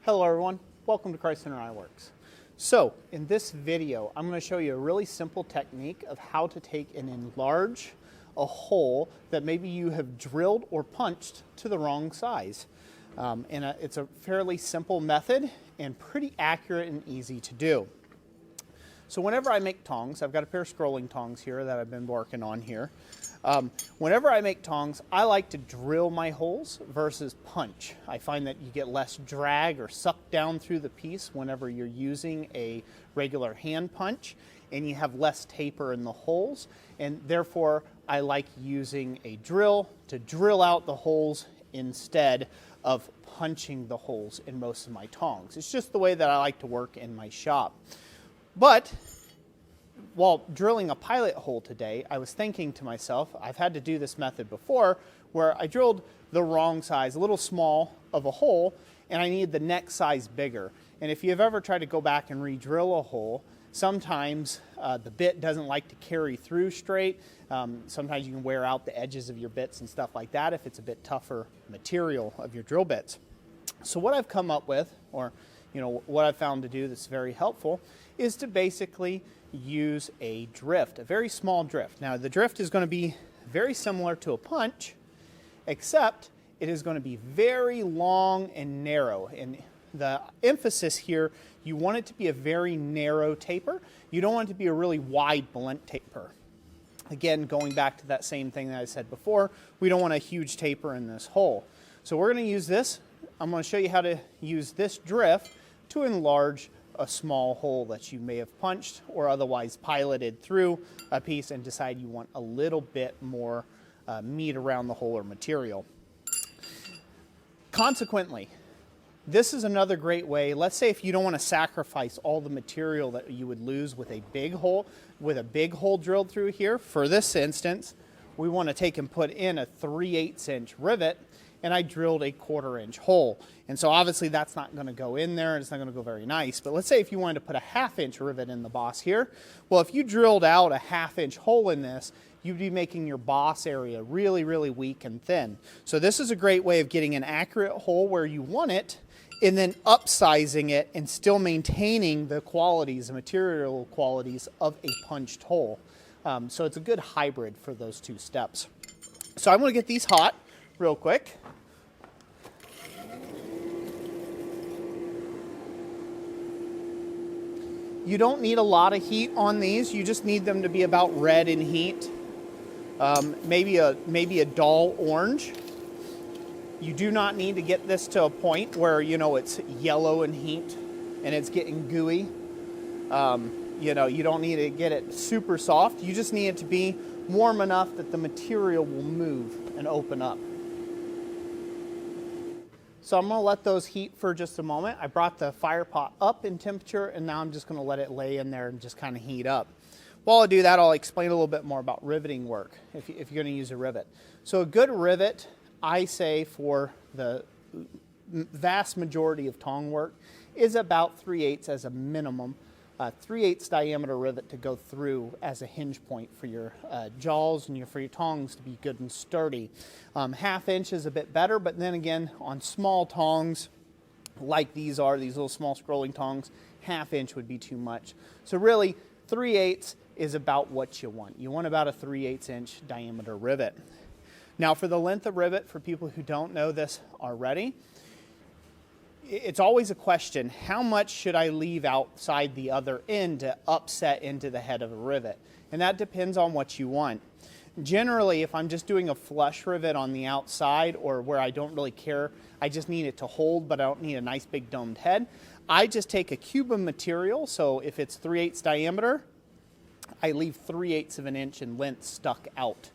Hello everyone, welcome to Christ Center Ironworks. So in this video, I'm going to show you a really simple technique of how to take and enlarge a hole that maybe you have drilled or punched to the wrong size. It's a fairly simple method and pretty accurate and easy to do. So whenever I make tongs, I've got a pair of scrolling tongs here that I've been working on here. Whenever I make tongs, I like to drill my holes versus punch. I find that you get less drag or suck down through the piece whenever you're using a regular hand punch, and you have less taper in the holes, and therefore I like using a drill to drill out the holes instead of punching the holes in most of my tongs. It's just the way that I like to work in my shop. But while drilling a pilot hole today, I was thinking to myself, I've had to do this method before where I drilled the wrong size, a little small of a hole, and I needed the next size bigger. And if you've ever tried to go back and re-drill a hole, sometimes the bit doesn't like to carry through straight. Sometimes you can wear out the edges of your bits and stuff like that if it's a bit tougher material of your drill bits. So what I've come up with, or what I've found to do that's very helpful, is to basically use a drift, a very small drift. Now the drift is going to be very similar to a punch, except it is going to be very long and narrow. And the emphasis here, you want it to be a very narrow taper. You don't want it to be a really wide blunt taper. Again, going back to that same thing that I said before, we don't want a huge taper in this hole. So we're going to use this. I'm going to show you how to use this drift to enlarge a small hole that you may have punched or otherwise piloted through a piece and decide you want a little bit more meat around the hole or material. Consequently, this is another great way. Let's say if you don't want to sacrifice all the material that you would lose with a big hole, drilled through here. For this instance, we want to take and put in a 3/8 inch rivet, and I drilled a 1/4 inch hole. And so obviously that's not going to go in there, and it's not going to go very nice. But let's say if you wanted to put a 1/2 inch rivet in the boss here, well, if you drilled out a 1/2 inch hole in this, you'd be making your boss area really, really weak and thin. So this is a great way of getting an accurate hole where you want it, and then upsizing it and still maintaining the qualities, the material qualities of a punched hole. So it's a good hybrid for those two steps. So I'm going to get these hot real quick. You don't need a lot of heat on these. You just need them to be about red in heat. Maybe a dull orange. You do not need to get this to a point where it's yellow in heat and it's getting gooey. You don't need to get it super soft. You just need it to be warm enough that the material will move and open up. So I'm going to let those heat for just a moment. I brought the fire pot up in temperature, and now I'm just going to let it lay in there and just kind of heat up. While I do that, I'll explain a little bit more about riveting work if you're going to use a rivet. So a good rivet, I say, for the vast majority of tong work is about 3/8 as a minimum. 3/8 diameter rivet to go through as a hinge point for your jaws and for your tongs to be good and sturdy. 1/2 inch is a bit better, but then again, on small tongs like these little small scrolling tongs, 1/2 inch would be too much. So really, 3/8 is about what you want. You want about a 3/8 inch diameter rivet. Now for the length of rivet, for people who don't know this already, it's always a question, how much should I leave outside the other end to upset into the head of a rivet? And that depends on what you want. Generally, if I'm just doing a flush rivet on the outside, or where I don't really care, I just need it to hold, but I don't need a nice big domed head, I just take a cube of material. So if it's 3/8 diameter, I leave 3/8 of an inch in length stuck out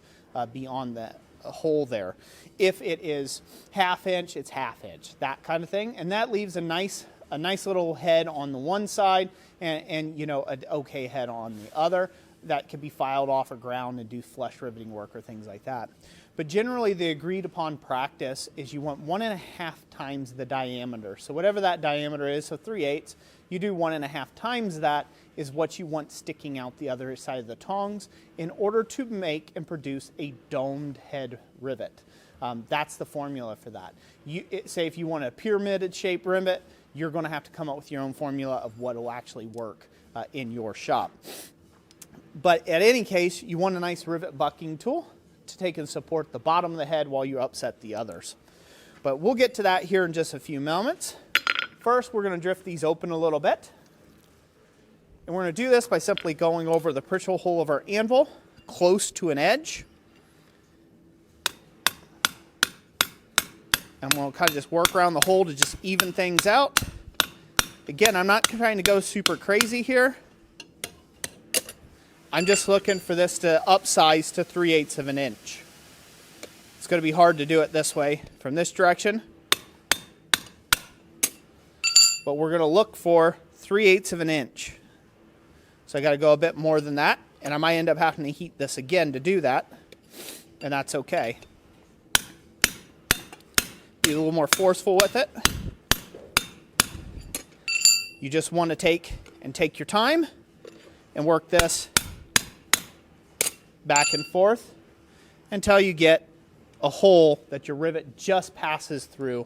beyond the hole there. If it is 1/2 inch, it's 1/2 inch, that kind of thing, and that leaves a nice little head on the one side and an okay head on the other that can be filed off or ground and do flush riveting work or things like that. But generally, the agreed upon practice is you want 1.5 times the diameter. So whatever that diameter is, so 3/8, you do 1.5 times that is what you want sticking out the other side of the tongs in order to make and produce a domed head rivet. That's the formula for that. Say if you want a pyramid shaped rivet, you're going to have to come up with your own formula of what will actually work in your shop. But in any case, you want a nice rivet bucking tool to take and support the bottom of the head while you upset the others. But we'll get to that here in just a few moments. First, we're going to drift these open a little bit. And we're going to do this by simply going over the Pritchell hole of our anvil close to an edge. And we'll kind of just work around the hole to just even things out. Again, I'm not trying to go super crazy here. I'm just looking for this to upsize to 3/8 of an inch. It's going to be hard to do it this way from this direction. But we're going to look for 3/8 of an inch. So I got to go a bit more than that, and I might end up having to heat this again to do that, and that's okay. Be a little more forceful with it. You just want to take your time and work this back and forth until you get a hole that your rivet just passes through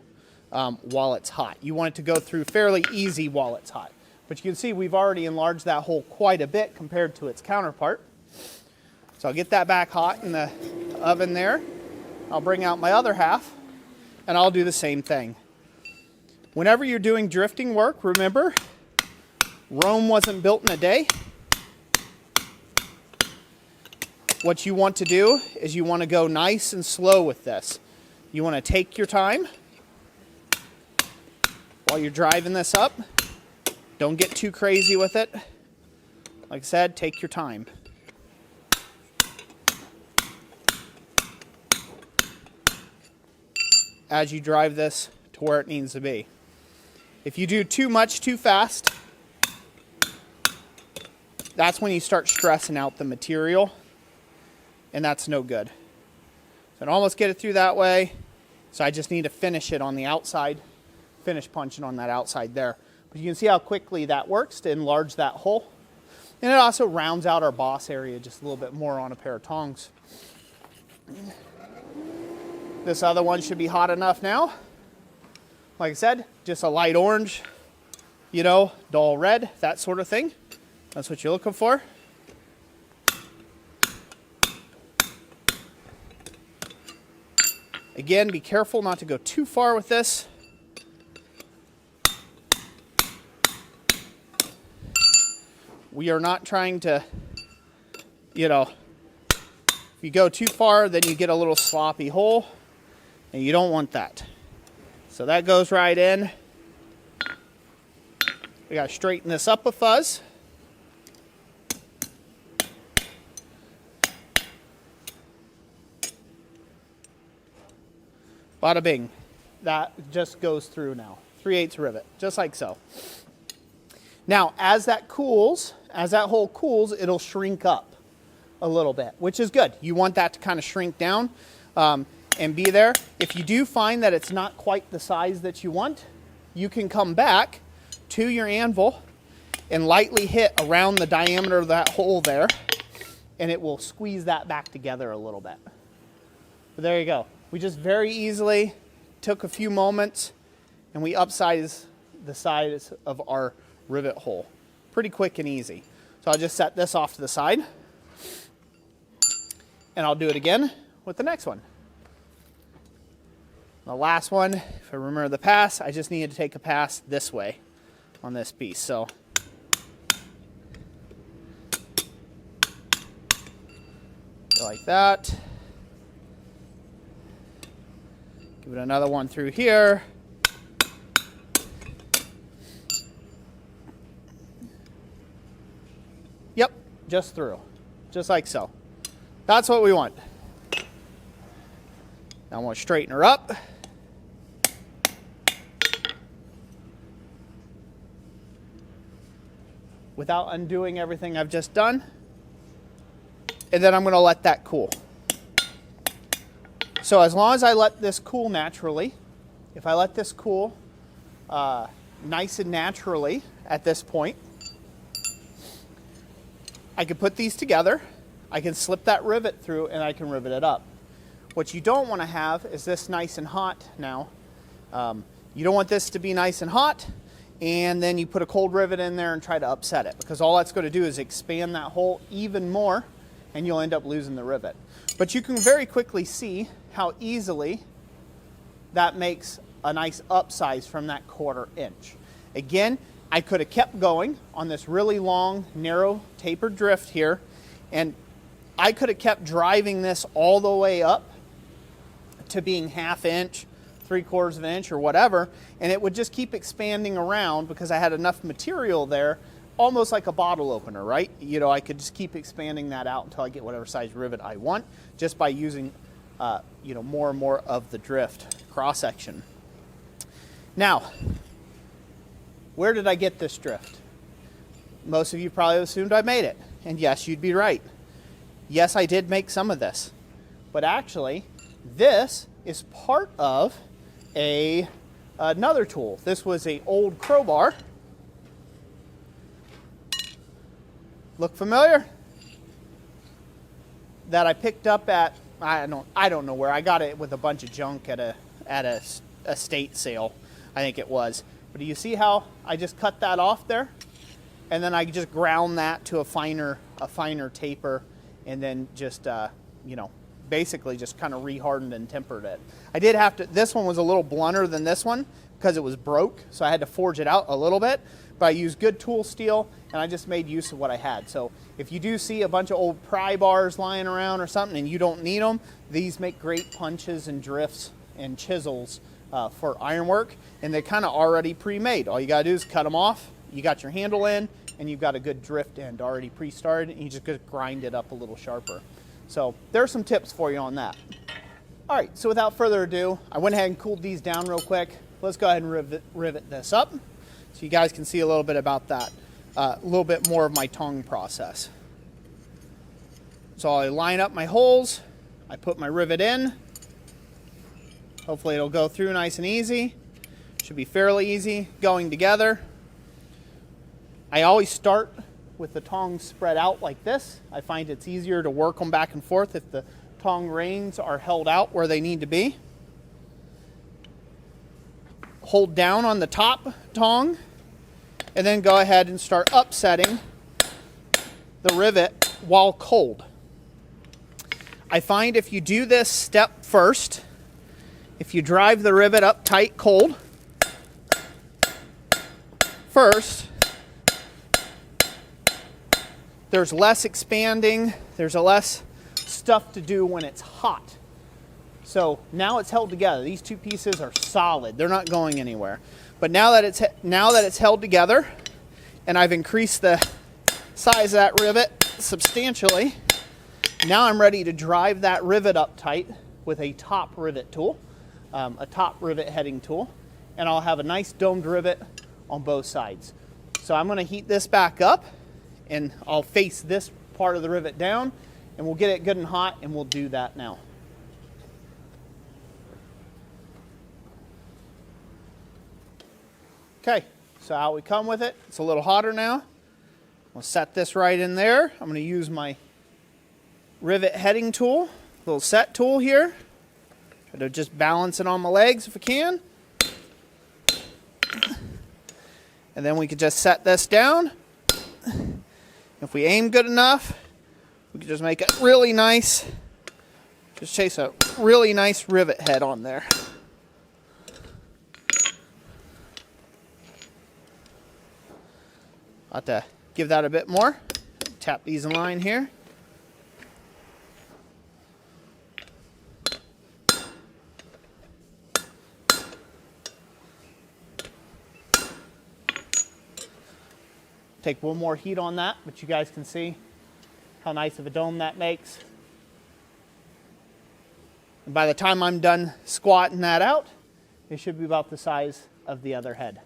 while it's hot. You want it to go through fairly easy while it's hot. But you can see we've already enlarged that hole quite a bit compared to its counterpart. So I'll get that back hot in the oven there. I'll bring out my other half and I'll do the same thing. Whenever you're doing drifting work, remember, Rome wasn't built in a day. What you want to do is you want to go nice and slow with this. You want to take your time while you're driving this up. Don't get too crazy with it. Like I said, take your time. As you drive this to where it needs to be. If you do too much too fast, that's when you start stressing out the material, and that's no good. So I almost get it through that way, so I just need to finish it on the outside, finish punching on that outside there. But you can see how quickly that works to enlarge that hole. And it also rounds out our boss area just a little bit more on a pair of tongs. This other one should be hot enough now. Like I said, just a light orange, you know, dull red, that sort of thing. That's what you're looking for. Again, be careful not to go too far with this. We are not trying to, you know, if you go too far, then you get a little sloppy hole, and you don't want that. So that goes right in. We got to straighten this up a fuzz. Bada bing. That just goes through now. 3/8 rivet, just like so. Now, as that cools, as that hole cools, it'll shrink up a little bit, which is good. You want that to kind of shrink down and be there. If you do find that it's not quite the size that you want, you can come back to your anvil and lightly hit around the diameter of that hole there, and it will squeeze that back together a little bit. But there you go. We just very easily took a few moments and we upsized the size of our rivet hole. Pretty quick and easy. So I'll just set this off to the side and I'll do it again with the next one. The last one, if I remember the pass, I just needed to take a pass this way on this piece. So go like that. Give it another one through here. Yep, just through, just like so. That's what we want. Now I want to straighten her up. Without undoing everything I've just done. And then I'm going to let that cool. So as long as I let this cool naturally, if I let this cool nice and naturally at this point, I can put these together, I can slip that rivet through, and I can rivet it up. What you don't want to have is this nice and hot now. You don't want this to be nice and hot, and then you put a cold rivet in there and try to upset it, because all that's going to do is expand that hole even more, and you'll end up losing the rivet. But you can very quickly see how easily that makes a nice upsize from that 1/4 inch. Again, I could have kept going on this really long, narrow, tapered drift here, and I could have kept driving this all the way up to being 1/2 inch, 3/4 of an inch, or whatever, and it would just keep expanding around because I had enough material there, almost like a bottle opener, right? You know, I could just keep expanding that out until I get whatever size rivet I want, just by using, you know, more and more of the drift cross section. Now, where did I get this drift? Most of you probably assumed I made it, and yes, you'd be right. Yes, I did make some of this, but actually, this is part of another tool. This was an old crowbar. Look familiar? That I picked up at, I don't know where. I got it with a bunch of junk at a estate sale, I think it was. But do you see how I just cut that off there? And then I just ground that to a finer taper, and then just, you know, basically just kind of rehardened and tempered it. I did have to, this one was a little blunter than this one because it was broke, so I had to forge it out a little bit, but I used good tool steel, and I just made use of what I had. So if you do see a bunch of old pry bars lying around or something and you don't need them, these make great punches and drifts and chisels for ironwork, and they're kind of already pre-made. All you gotta do is cut them off, you got your handle in, and you've got a good drift end already pre-started, and you just gotta grind it up a little sharper. So there's some tips for you on that. All right, so without further ado, I went ahead and cooled these down real quick. Let's go ahead and rivet this up so you guys can see a little bit about that, a little bit more of my tongue process. So I line up my holes, I put my rivet in. Hopefully it'll go through nice and easy. Should be fairly easy going together. I always start with the tongs spread out like this. I find it's easier to work them back and forth if the tong rings are held out where they need to be. Hold down on the top tong, and then go ahead and start upsetting the rivet while cold. I find if you do this step first, if you drive the rivet up tight cold first, there's less expanding, there's less stuff to do when it's hot. So now it's held together. These two pieces are solid. They're not going anywhere. But now that it's held together, and I've increased the size of that rivet substantially, now I'm ready to drive that rivet up tight with a top rivet tool, a top rivet heading tool, and I'll have a nice domed rivet on both sides. So I'm going to heat this back up, and I'll face this part of the rivet down, and we'll get it good and hot, and we'll do that now. Okay, so out we come with it. It's a little hotter now. We'll set this right in there. I'm going to use my rivet heading tool, little set tool here. Try to just balance it on my legs if I can. And then we could just set this down. If we aim good enough, we could just make a really nice, just chase a really nice rivet head on there. I'll have to give that a bit more. Tap these in line here. Take one more heat on that, but you guys can see how nice of a dome that makes. And by the time I'm done squatting that out, it should be about the size of the other head.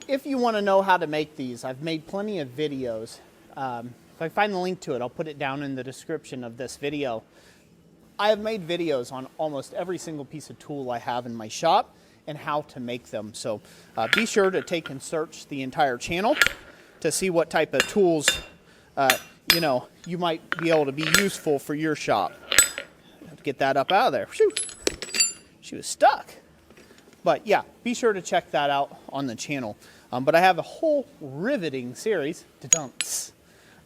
If you want to know how to make these, I've made plenty of videos. If I find the link to it, I'll put it down in the description of this video. I have made videos on almost every single piece of tool I have in my shop and how to make them. So be sure to take and search the entire channel to see what type of tools you know, you might be able to be useful for your shop. Have to get that up out of there. Whew. She was stuck. But yeah, be sure to check that out on the channel. But I have a whole riveting series.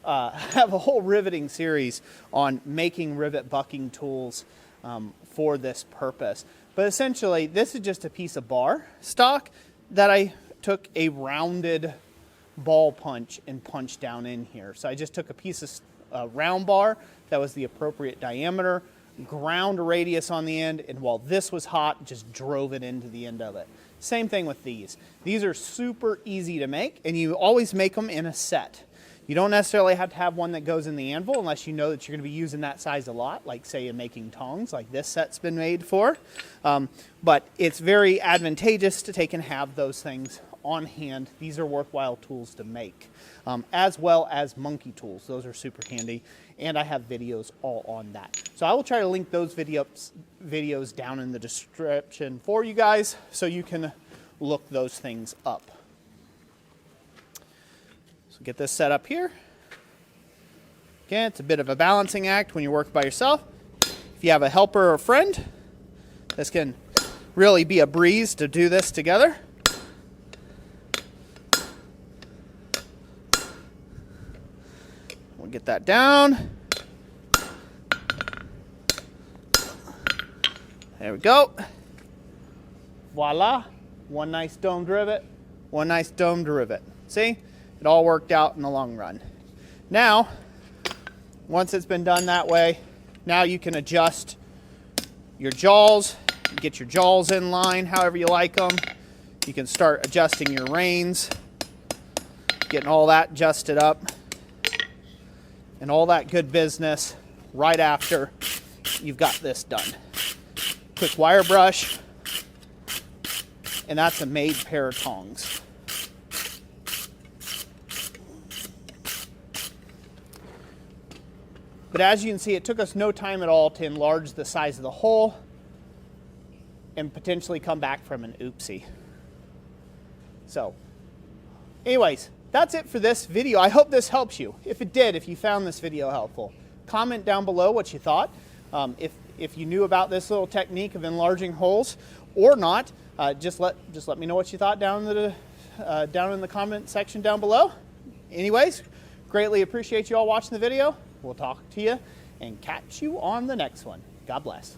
I have a whole riveting series on making rivet bucking tools for this purpose. But essentially, this is just a piece of bar stock that I took a rounded ball punch and punched down in here. So I just took a piece of round bar that was the appropriate diameter, ground a radius on the end, and while this was hot, just drove it into the end of it. Same thing with these. These are super easy to make, and you always make them in a set. You don't necessarily have to have one that goes in the anvil unless you know that you're going to be using that size a lot, like say in making tongs, like this set's been made for. But it's very advantageous to take and have those things on hand. These are worthwhile tools to make, as well as monkey tools. Those are super handy, and I have videos all on that. So I will try to link those videos down in the description for you guys so you can look those things up. So get this set up here. Again, it's a bit of a balancing act when you work by yourself. If you have a helper or a friend, this can really be a breeze to do this together. We'll get that down. There we go. Voila. One nice domed rivet, one nice domed rivet. See? It all worked out in the long run. Now, once it's been done that way, now you can adjust your jaws, get your jaws in line however you like them. You can start adjusting your reins, getting all that adjusted up, and all that good business right after you've got this done. Quick wire brush, and that's a made pair of tongs. But as you can see, it took us no time at all to enlarge the size of the hole and potentially come back from an oopsie. So, anyways, that's it for this video. I hope this helps you. If it did, if you found this video helpful, comment down below what you thought. If you knew about this little technique of enlarging holes or not, just let me know what you thought down in the comment section down below. Anyways, greatly appreciate you all watching the video. We'll talk to you and catch you on the next one. God bless.